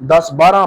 10-12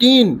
3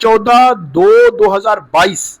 14/2/2022।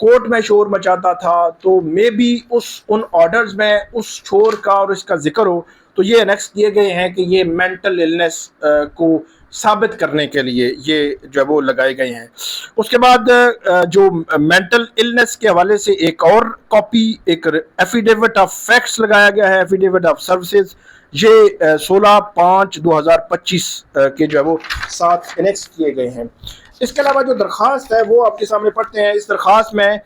Court میں شور مچاتا تھا، تو مے بی ان آرڈرز میں اس شور کا اور اس کا ذکر ہو، تو یہ انیکس کیے گئے ہیں کہ یہ مینٹل النس کو ثابت کرنے کے لیے یہ جو ہے وہ لگائے گئے ہیں۔ اس کے بعد جو مینٹل النس کے حوالے سے ایک اور کاپی، ایک ایفیڈیوٹ آف فیکٹس لگایا گیا ہے، ایفیڈیوٹ آف سروسز، یہ 16/5/2025 کے جو ہے وہ ساتھ انیکس کیے گئے ہیں۔ اس کے علاوہ جو درخواست ہے وہ آپ کے سامنے پڑھتے ہیں۔ اس درخواست میں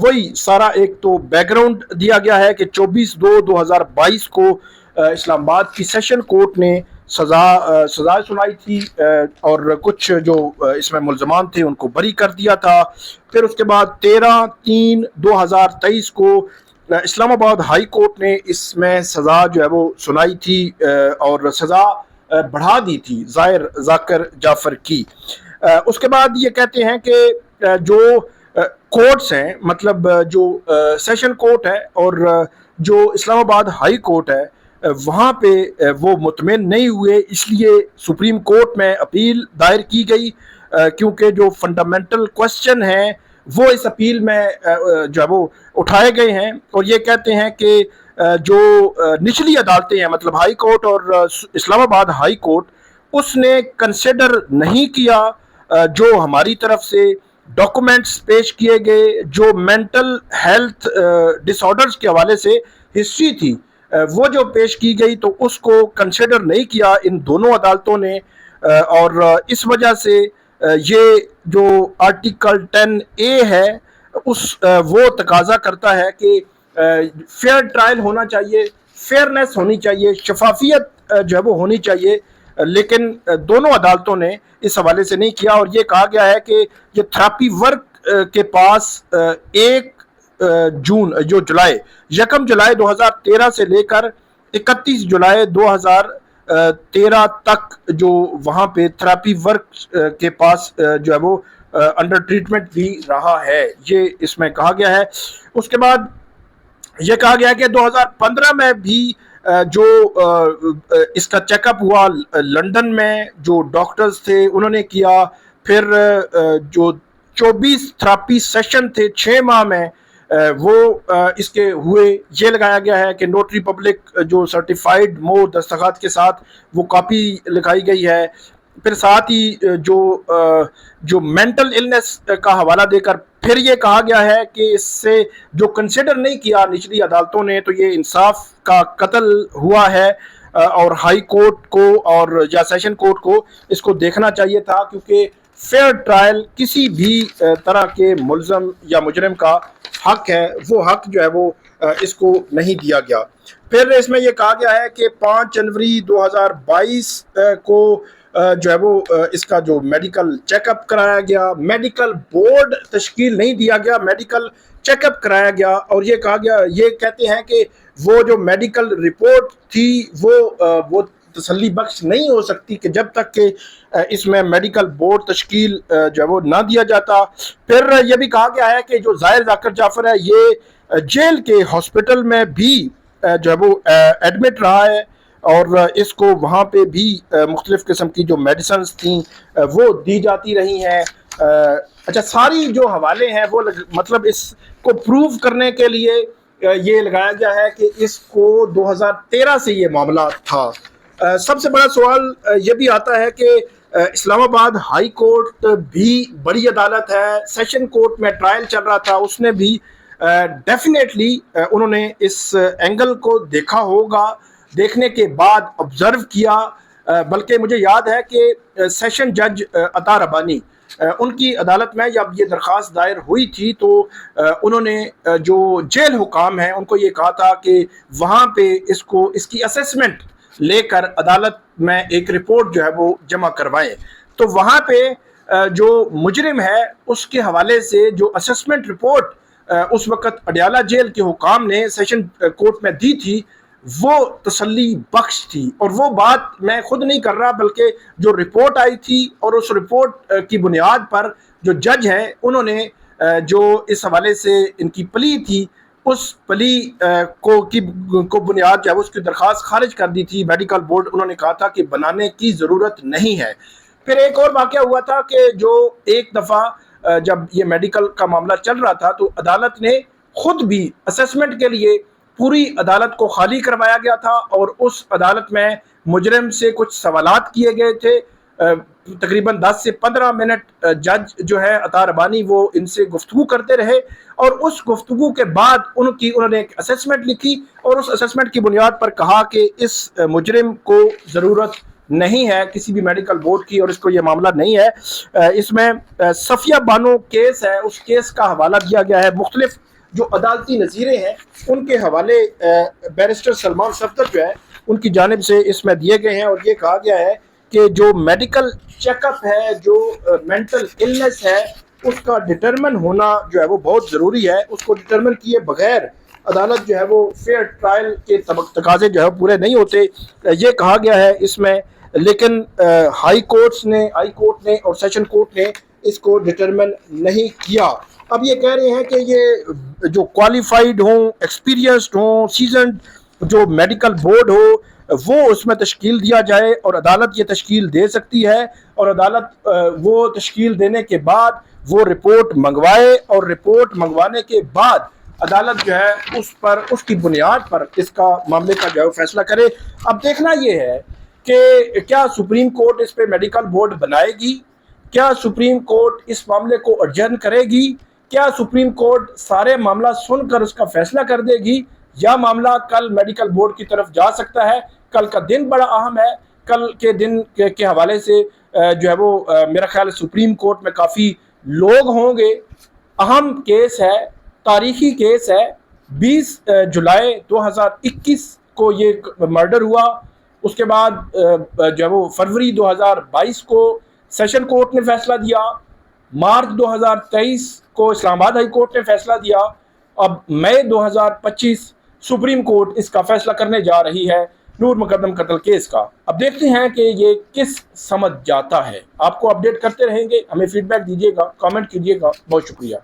وہی سارا ایک تو بیک گراؤنڈ دیا گیا ہے کہ 24/2/2022 کو اسلام آباد کی سیشن کورٹ نے سزا سنائی تھی اور کچھ جو اس میں ملزمان تھے ان کو بری کر دیا تھا۔ پھر اس کے بعد 13/3/2023 کو اسلام آباد ہائی کورٹ نے اس میں سزا جو ہے وہ سنائی تھی اور سزا بڑھا دی تھی ظاہر ذاکر جعفر کی۔ اس کے بعد یہ کہتے ہیں کہ جو کورٹس ہیں، مطلب جو سیشن کورٹ ہے اور جو اسلام آباد ہائی کورٹ ہے، وہاں پہ وہ مطمئن نہیں ہوئے، اس لیے سپریم کورٹ میں اپیل دائر کی گئی، کیونکہ جو فنڈامنٹل کوسچن ہیں وہ اس اپیل میں جو ہے وہ اٹھائے گئے ہیں، اور یہ کہتے ہیں کہ جو نچلی عدالتیں ہیں، مطلب ہائی کورٹ اور اسلام آباد ہائی کورٹ، اس نے کنسیڈر نہیں کیا جو ہماری طرف سے ڈاکومنٹس پیش کیے گئے، جو مینٹل ہیلتھ ڈس آرڈرز کے حوالے سے ہسٹری تھی وہ جو پیش کی گئی، تو اس کو کنسیڈر نہیں کیا ان دونوں عدالتوں نے، اور اس وجہ سے یہ جو آرٹیکل 10A ہے وہ تقاضا کرتا ہے کہ فیئر ٹرائل ہونا چاہیے، فیئرنیس ہونی چاہیے، شفافیت جو ہے وہ ہونی چاہیے، لیکن دونوں عدالتوں نے اس حوالے سے نہیں کیا، اور یہ کہا گیا ہے کہ یہ تھراپی ورک کے پاس 1 جولائی 2013 سے لے کر 31 جولائی 2013 تک جو وہاں پہ تھراپی ورک کے پاس جو ہے وہ انڈر ٹریٹمنٹ بھی رہا ہے، یہ اس میں کہا گیا ہے۔ اس کے بعد یہ کہا گیا کہ 2015 میں بھی جو اس کا چیک اپ ہوا لندن میں، جو ڈاکٹرز تھے انہوں نے کیا، پھر جو 24 تھراپی سیشن تھے 6 ماہ میں وہ اس کے ہوئے، یہ لگایا گیا ہے کہ نوٹری پبلک جو سرٹیفائیڈ مور دستخط کے ساتھ وہ کاپی لکھائی گئی ہے۔ پھر ساتھ ہی جو مینٹل النس کا حوالہ دے کر پھر یہ کہا گیا ہے کہ اس سے جو کنسیڈر نہیں کیا نچلی عدالتوں نے، تو یہ انصاف کا قتل ہوا ہے، اور ہائی کورٹ کو اور یا سیشن کورٹ کو اس کو دیکھنا چاہیے تھا، کیونکہ فیئر ٹرائل کسی بھی طرح کے ملزم یا مجرم کا حق ہے، وہ حق جو ہے وہ اس کو نہیں دیا گیا۔ پھر اس میں یہ کہا گیا ہے کہ 5 جنوری 2022 کو جو ہے وہ اس کا جو میڈیکل چیک اپ کرایا گیا، میڈیکل بورڈ تشکیل نہیں دیا گیا، میڈیکل چیک اپ کرایا گیا، اور یہ کہا گیا، یہ کہتے ہیں کہ وہ جو میڈیکل رپورٹ تھی وہ تسلی بخش نہیں ہو سکتی کہ جب تک کہ اس میں میڈیکل بورڈ تشکیل جو ہے وہ نہ دیا جاتا۔ پھر یہ بھی کہا گیا ہے کہ جو ظاہر ذاکر جعفر ہے یہ جیل کے ہاسپٹل میں بھی جو ہے وہ ایڈمٹ رہا ہے، اور اس کو وہاں پہ بھی مختلف قسم کی جو میڈیسنز تھیں وہ دی جاتی رہی ہیں۔ اچھا، ساری جو حوالے ہیں وہ مطلب اس کو پروف کرنے کے لیے یہ لگایا گیا ہے کہ اس کو 2013 سے یہ معاملہ تھا۔ سب سے بڑا سوال یہ بھی آتا ہے کہ اسلام آباد ہائی کورٹ بھی بڑی عدالت ہے، سیشن کورٹ میں ٹرائل چل رہا تھا، اس نے بھی ڈیفینیٹلی انہوں نے اس اینگل کو دیکھا ہوگا، دیکھنے کے بعد آبزرو کیا، بلکہ مجھے یاد ہے کہ سیشن جج عطا ربانی ان کی عدالت میں جب یہ درخواست دائر ہوئی تھی تو انہوں نے جو جیل حکام ہیں ان کو یہ کہا تھا کہ وہاں پہ اس کی اسیسمنٹ لے کر عدالت میں ایک رپورٹ جو ہے وہ جمع کروائیں، تو وہاں پہ جو مجرم ہے اس کے حوالے سے جو اسیسمنٹ رپورٹ اس وقت اڈیالہ جیل کے حکام نے سیشن کورٹ میں دی تھی وہ تسلی بخش تھی، اور وہ بات میں خود نہیں کر رہا بلکہ جو رپورٹ آئی تھی اور اس رپورٹ کی بنیاد پر جو جج ہیں انہوں نے جو اس حوالے سے ان کی پلی تھی اس پلی کو بنیاد جو ہے اس کی درخواست خارج کر دی تھی۔ میڈیکل بورڈ انہوں نے کہا تھا کہ بنانے کی ضرورت نہیں ہے۔ پھر ایک اور واقعہ ہوا تھا کہ جو ایک دفعہ جب یہ میڈیکل کا معاملہ چل رہا تھا تو عدالت نے خود بھی اسیسمنٹ کے لیے پوری عدالت کو خالی کروایا گیا تھا، اور اس عدالت میں مجرم سے کچھ سوالات کیے گئے تھے، تقریباً 10 سے 15 منٹ جج جو ہے عطا ربانی وہ ان سے گفتگو کرتے رہے، اور اس گفتگو کے بعد انہوں نے ایک اسیسمنٹ لکھی، اور اس اسیسمنٹ کی بنیاد پر کہا کہ اس مجرم کو ضرورت نہیں ہے کسی بھی میڈیکل بورڈ کی، اور اس کو یہ معاملہ نہیں ہے۔ اس میں صفیہ بانو کیس ہے، اس کیس کا حوالہ دیا گیا ہے، مختلف جو عدالتی نظیریں ہیں ان کے حوالے بیرسٹر سلمان صفدر جو ہے ان کی جانب سے اس میں دیے گئے ہیں، اور یہ کہا گیا ہے کہ جو میڈیکل چیک اپ ہے، جو مینٹل النس ہے، اس کا ڈٹرمن ہونا جو ہے وہ بہت ضروری ہے۔ اس کو ڈٹرمن کیے بغیر عدالت جو ہے وہ فیئر ٹرائل کے تقاضے جو ہے پورے نہیں ہوتے، یہ کہا گیا ہے اس میں۔ لیکن ہائی کورٹ نے اور سیشن کورٹ نے اس کو ڈٹرمن نہیں کیا۔ اب یہ کہہ رہے ہیں کہ یہ جو کوالیفائڈ ہوں، ایکسپیرینسڈ ہوں، سیزنڈ جو میڈیکل بورڈ ہو وہ اس میں تشکیل دیا جائے، اور عدالت یہ تشکیل دے سکتی ہے، اور عدالت وہ تشکیل دینے کے بعد وہ رپورٹ منگوائے، اور رپورٹ منگوانے کے بعد عدالت جو ہے اس کی بنیاد پر اس کا معاملے کا جو ہے فیصلہ کرے۔ اب دیکھنا یہ ہے کہ کیا سپریم کورٹ اس پہ میڈیکل بورڈ بنائے گی، کیا سپریم کورٹ اس معاملے کو ارجن کرے گی، کیا سپریم کورٹ سارے معاملہ سن کر اس کا فیصلہ کر دے گی، یا معاملہ کل میڈیکل بورڈ کی طرف جا سکتا ہے۔ کل کا دن بڑا اہم ہے، کل کے دن کے حوالے سے جو ہے وہ میرا خیال سپریم کورٹ میں کافی لوگ ہوں گے۔ اہم کیس ہے، تاریخی کیس ہے۔ 20 جولائی 2021 کو یہ مرڈر ہوا، اس کے بعد جو ہے وہ فروری 2022 کو سیشن کورٹ نے فیصلہ دیا، مارچ 2023 کو اسلام آباد ہائی کورٹ نے فیصلہ دیا، اب مئی 2025 سپریم کورٹ اس کا فیصلہ کرنے جا رہی ہے نور مقدم قتل کیس کا۔ اب دیکھتے ہیں کہ یہ کس سمجھ جاتا ہے۔ آپ کو اپڈیٹ کرتے رہیں گے، ہمیں فیڈ بیک دیجیے گا، کامنٹ کیجیے گا۔ بہت شکریہ۔